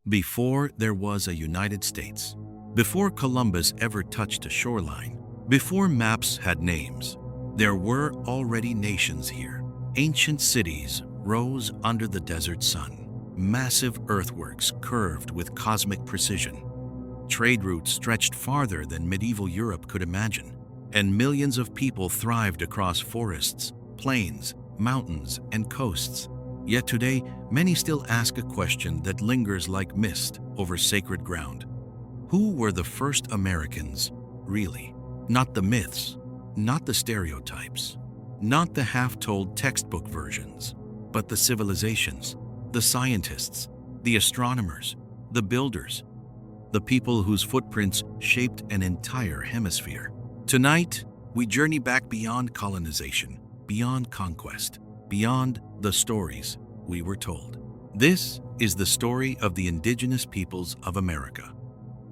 Before there was a United States, before Columbus ever touched a shoreline, before maps had names, there were already nations here. Ancient cities rose under the desert sun. Massive earthworks curved with cosmic precision. Trade routes stretched farther than medieval Europe could imagine, and millions of people thrived across forests, plains, mountains, and coasts. Yet today, many still ask a question that lingers like mist over sacred ground. Who were the first Americans, really? Not the myths, not the stereotypes, not the half-told textbook versions, but the civilizations, the scientists, the astronomers, the builders, the people whose footprints shaped an entire hemisphere. Tonight, we journey back beyond colonization, beyond conquest, beyond the stories we were told. This is the story of the indigenous peoples of America,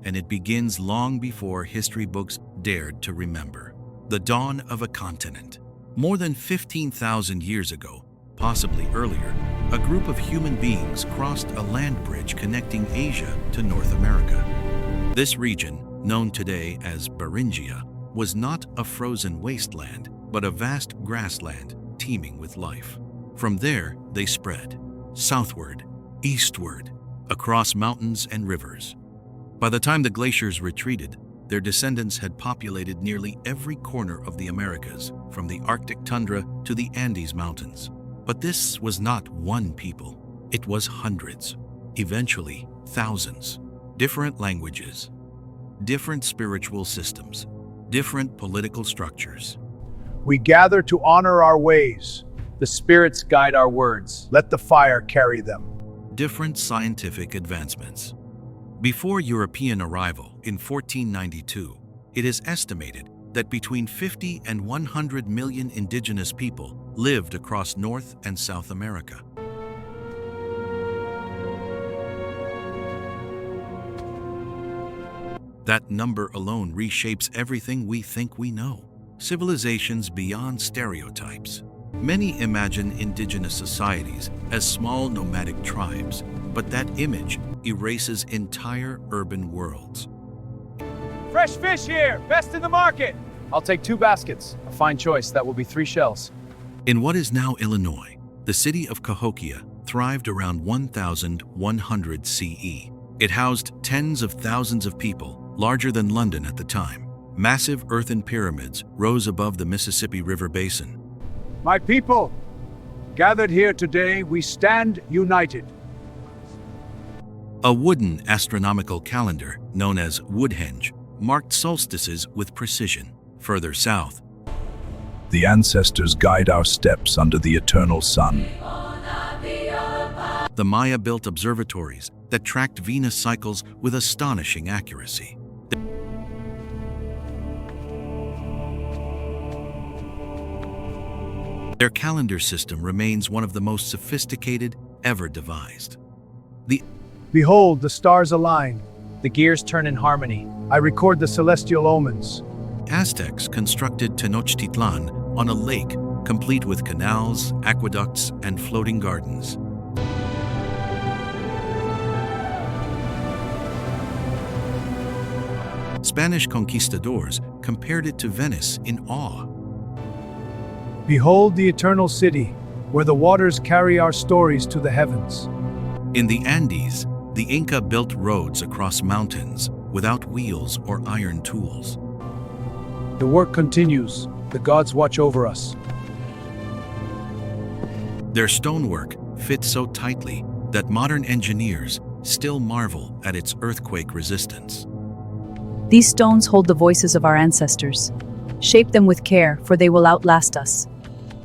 and it begins long before history books dared to remember. The dawn of a continent. More than 15,000 years ago, possibly earlier, a group of human beings crossed a land bridge connecting Asia to North America. This region, known today as Beringia, was not a frozen wasteland, but a vast grassland teeming with life. From there, they spread southward, eastward, across mountains and rivers. By the time the glaciers retreated, their descendants had populated nearly every corner of the Americas, from the Arctic tundra to the Andes Mountains. But this was not one people. It was hundreds, eventually thousands. Different languages, different spiritual systems, different political structures. We gather to honor our ways. The spirits guide our words. Let the fire carry them. Different scientific advancements. Before European arrival in 1492, it is estimated that between 50 and 100 million indigenous people lived across North and South America. That number alone reshapes everything we think we know. Civilizations beyond stereotypes. Many imagine indigenous societies as small nomadic tribes, but that image erases entire urban worlds. Fresh fish here, best in the market. I'll take 2 baskets. A fine choice, that will be 3 shells. In what is now Illinois, the city of Cahokia thrived around 1100 CE. It housed tens of thousands of people, larger than London at the time. Massive earthen pyramids rose above the Mississippi River basin. My people, gathered here today, we stand united. A wooden astronomical calendar, known as Woodhenge, marked solstices with precision. Further south, the ancestors guide our steps under the eternal sun. the Maya built observatories that tracked Venus cycles with astonishing accuracy. Their calendar system remains one of the most sophisticated ever devised. Behold, the stars align. The gears turn in harmony. I record the celestial omens. Aztecs constructed Tenochtitlan on a lake, complete with canals, aqueducts, and floating gardens. Spanish conquistadors compared it to Venice in awe. Behold the eternal city, where the waters carry our stories to the heavens. In the Andes, the Inca built roads across mountains without wheels or iron tools. The work continues. The gods watch over us. Their stonework fits so tightly that modern engineers still marvel at its earthquake resistance. These stones hold the voices of our ancestors. Shape them with care, for they will outlast us.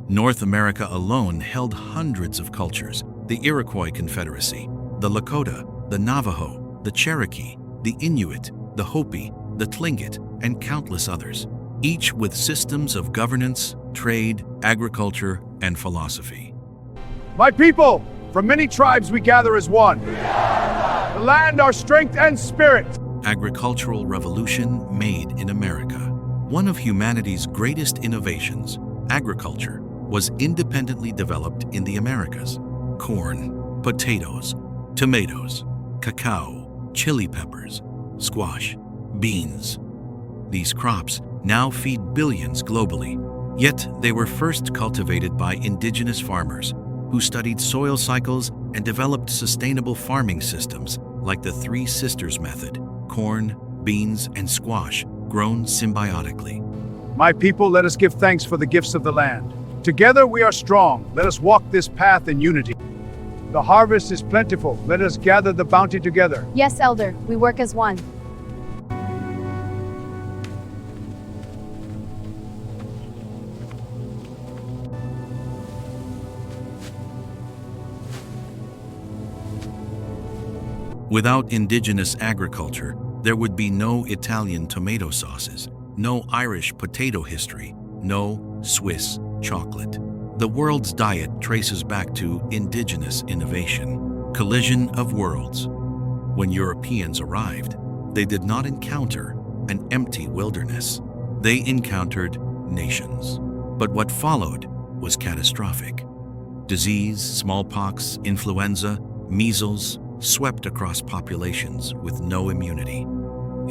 North America alone held hundreds of cultures: the Iroquois Confederacy, the Lakota, the Navajo, the Cherokee, the Inuit, the Hopi, the Tlingit, and countless others, each with systems of governance, trade, agriculture, and philosophy. My people, from many tribes we gather as one. The land, our strength and spirit. Agricultural revolution made in America. One of humanity's greatest innovations, agriculture, was independently developed in the Americas. Corn, potatoes, tomatoes, cacao, chili peppers, squash, beans. These crops now feed billions globally, yet they were first cultivated by indigenous farmers who studied soil cycles and developed sustainable farming systems like the Three Sisters method: corn, beans, and squash grown symbiotically. My people, let us give thanks for the gifts of the land. Together we are strong. Let us walk this path in unity. The harvest is plentiful. Let us gather the bounty together. Yes, Elder, we work as one. Without indigenous agriculture, there would be no Italian tomato sauces, no Irish potato history, no Swiss chocolate. The world's diet traces back to indigenous innovation. Collision of worlds. When Europeans arrived, they did not encounter an empty wilderness. They encountered nations. But what followed was catastrophic. Disease, smallpox, influenza, measles swept across populations with no immunity.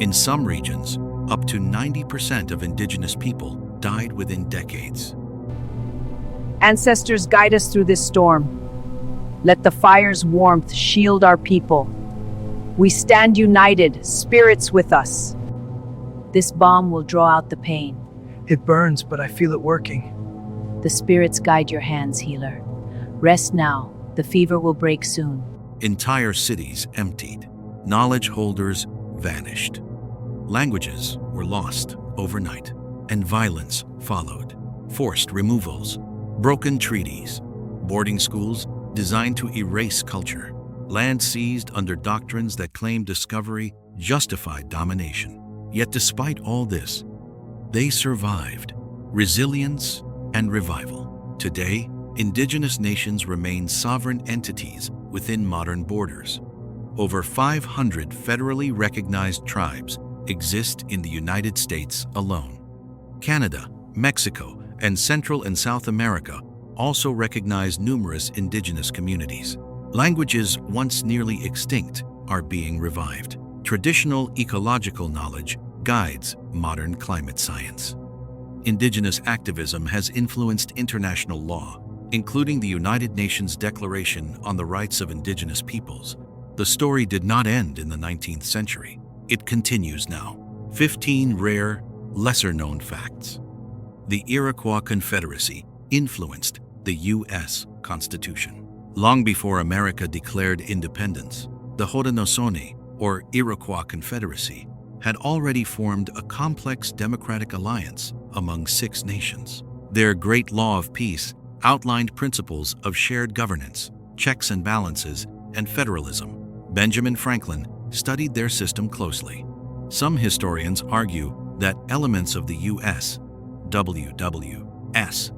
In some regions, up to 90% of indigenous people died within decades. Ancestors, guide us through this storm. Let the fire's warmth shield our people. We stand united, spirits with us. This balm will draw out the pain. It burns, but I feel it working. The spirits guide your hands, healer. Rest now. The fever will break soon. Entire cities emptied. Knowledge holders vanished. Languages were lost overnight, and violence followed. Forced removals, broken treaties, boarding schools designed to erase culture, land seized under doctrines that claimed discovery justified domination. Yet despite all this, they survived. Resilience and revival. Today, indigenous nations remain sovereign entities within modern borders. Over 500 federally recognized tribes exist in the United States alone. Canada, Mexico, and Central and South America also recognize numerous indigenous communities. Languages once nearly extinct are being revived. Traditional ecological knowledge guides modern climate science. Indigenous activism has influenced international law, including the United Nations Declaration on the Rights of Indigenous Peoples. The story did not end in the 19th century. It continues now. 15 rare, lesser-known facts. The Iroquois Confederacy influenced the U.S. Constitution. Long before America declared independence, the Haudenosaunee, or Iroquois Confederacy, had already formed a complex democratic alliance among 6 nations. Their Great Law of Peace outlined principles of shared governance, checks and balances, and federalism. Benjamin Franklin studied their system closely. Some historians argue that elements of the U.S. WWS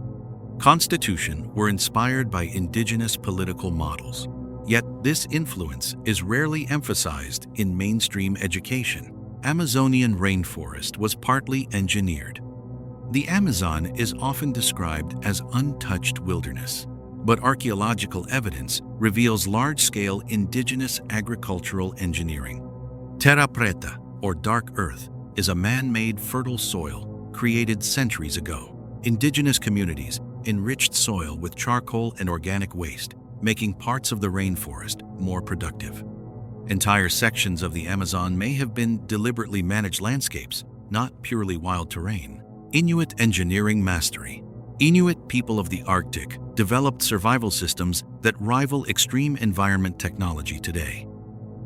Constitution were inspired by indigenous political models. Yet this influence is rarely emphasized in mainstream education. Amazonian rainforest was partly engineered. The Amazon is often described as untouched wilderness, but archaeological evidence reveals large-scale indigenous agricultural engineering. Terra preta, or dark earth, is a man-made fertile soil created centuries ago. Indigenous communities enriched soil with charcoal and organic waste, making parts of the rainforest more productive. Entire sections of the Amazon may have been deliberately managed landscapes, not purely wild terrain. Inuit engineering mastery. Inuit people of the Arctic developed survival systems that rival extreme environment technology today.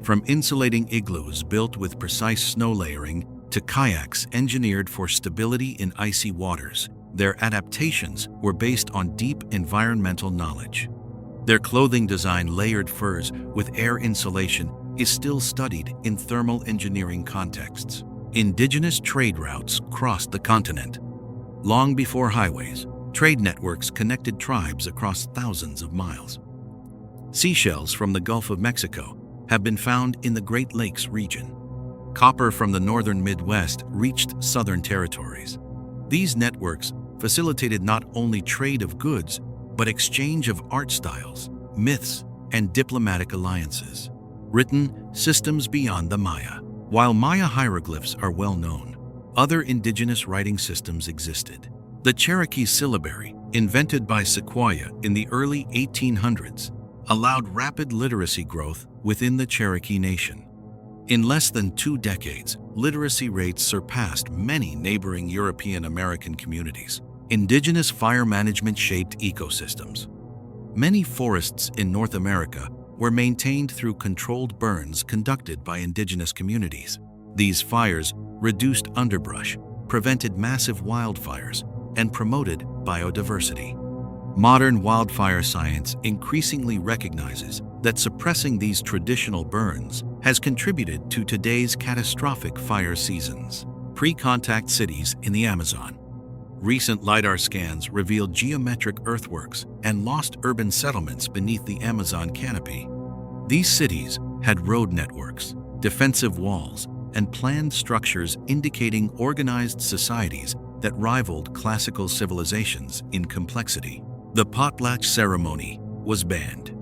From insulating igloos built with precise snow layering to kayaks engineered for stability in icy waters, their adaptations were based on deep environmental knowledge. Their clothing design, layered furs with air insulation, is still studied in thermal engineering contexts. Indigenous trade routes crossed the continent. Long before highways, trade networks connected tribes across thousands of miles. Seashells from the Gulf of Mexico have been found in the Great Lakes region. Copper from the northern Midwest reached southern territories. These networks facilitated not only trade of goods, but exchange of art styles, myths, and diplomatic alliances. written Systems Beyond the Maya. While Maya hieroglyphs are well known, other indigenous writing systems existed. The Cherokee syllabary, invented by Sequoyah in the early 1800s, allowed rapid literacy growth within the Cherokee Nation. In less than 2 decades, literacy rates surpassed many neighboring European American communities. Indigenous fire management shaped ecosystems. Many forests in North America were maintained through controlled burns conducted by indigenous communities. These fires reduced underbrush, prevented massive wildfires, and promoted biodiversity. Modern wildfire science increasingly recognizes that suppressing these traditional burns has contributed to today's catastrophic fire seasons. Pre-contact cities in the Amazon. Recent LiDAR scans revealed geometric earthworks and lost urban settlements beneath the Amazon canopy. These cities had road networks, defensive walls, and planned structures indicating organized societies that rivaled classical civilizations in complexity. The potlatch ceremony was banned.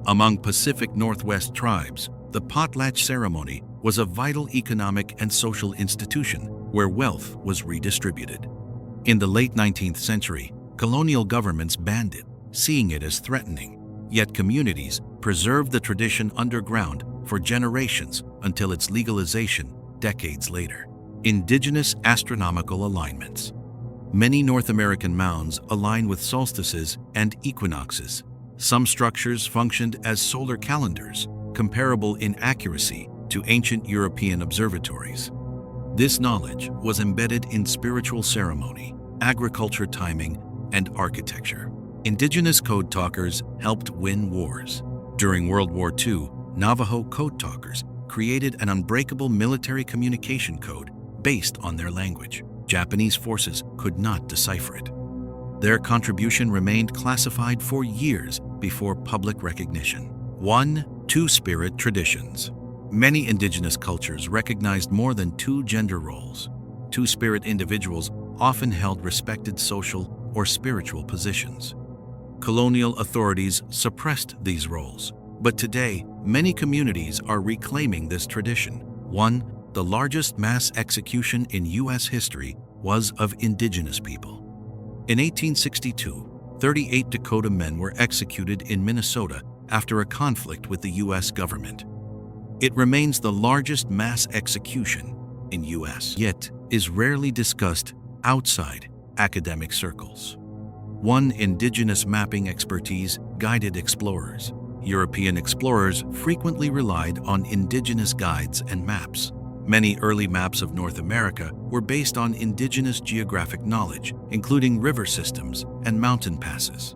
Among Pacific Northwest tribes, the potlatch ceremony was a vital economic and social institution where wealth was redistributed. In the late 19th century, colonial governments banned it, seeing it as threatening. Yet communities preserved the tradition underground for generations until its legalization decades later. Indigenous astronomical alignments. Many North American mounds align with solstices and equinoxes. Some structures functioned as solar calendars, comparable in accuracy to ancient European observatories. This knowledge was embedded in spiritual ceremony, agriculture timing, and architecture. Indigenous code talkers helped win wars. During World War II, Navajo code talkers created an unbreakable military communication code based on their language. Japanese forces could not decipher it. Their contribution remained classified for years before public recognition. 1. Two-spirit traditions. Many indigenous cultures recognized more than 2 gender roles. Two-spirit individuals often held respected social or spiritual positions. Colonial authorities suppressed these roles, but today, many communities are reclaiming this tradition. 1. The largest mass execution in U.S. history was of indigenous people. In 1862, 38 Dakota men were executed in Minnesota after a conflict with the U.S. government. It remains the largest mass execution in U.S., yet is rarely discussed outside academic circles. 1. Indigenous mapping expertise guided explorers. European explorers frequently relied on indigenous guides and maps. Many early maps of North America were based on indigenous geographic knowledge, including river systems and mountain passes.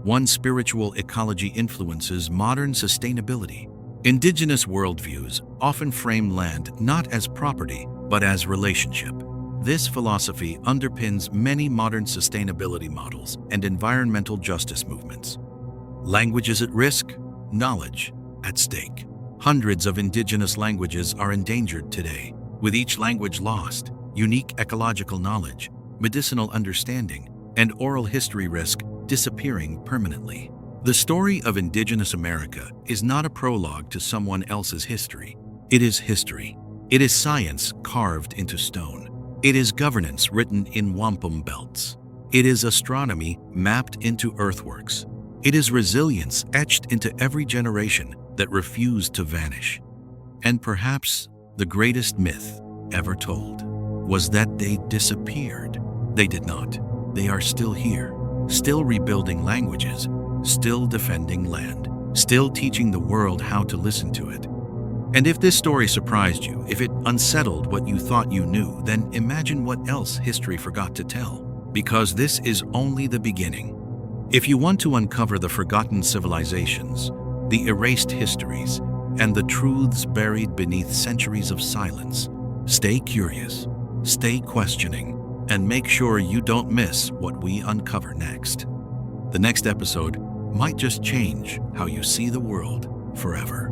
1. Spiritual ecology influences modern sustainability. Indigenous worldviews often frame land not as property, but as relationship. This philosophy underpins many modern sustainability models and environmental justice movements. Languages at risk, knowledge at stake. Hundreds of indigenous languages are endangered today. With each language lost, unique ecological knowledge, medicinal understanding, and oral history risk disappearing permanently. The story of Indigenous America is not a prologue to someone else's history. It is history. It is science carved into stone. It is governance written in wampum belts. It is astronomy mapped into earthworks. It is resilience etched into every generation that refused to vanish. And perhaps the greatest myth ever told was that they disappeared. They did not. They are still here, still rebuilding languages, still defending land, still teaching the world how to listen to it. And if this story surprised you, if it unsettled what you thought you knew, then imagine what else history forgot to tell. Because this is only the beginning. If you want to uncover the forgotten civilizations, the erased histories, and the truths buried beneath centuries of silence, stay curious, stay questioning, and make sure you don't miss what we uncover next. The next episode might just change how you see the world forever.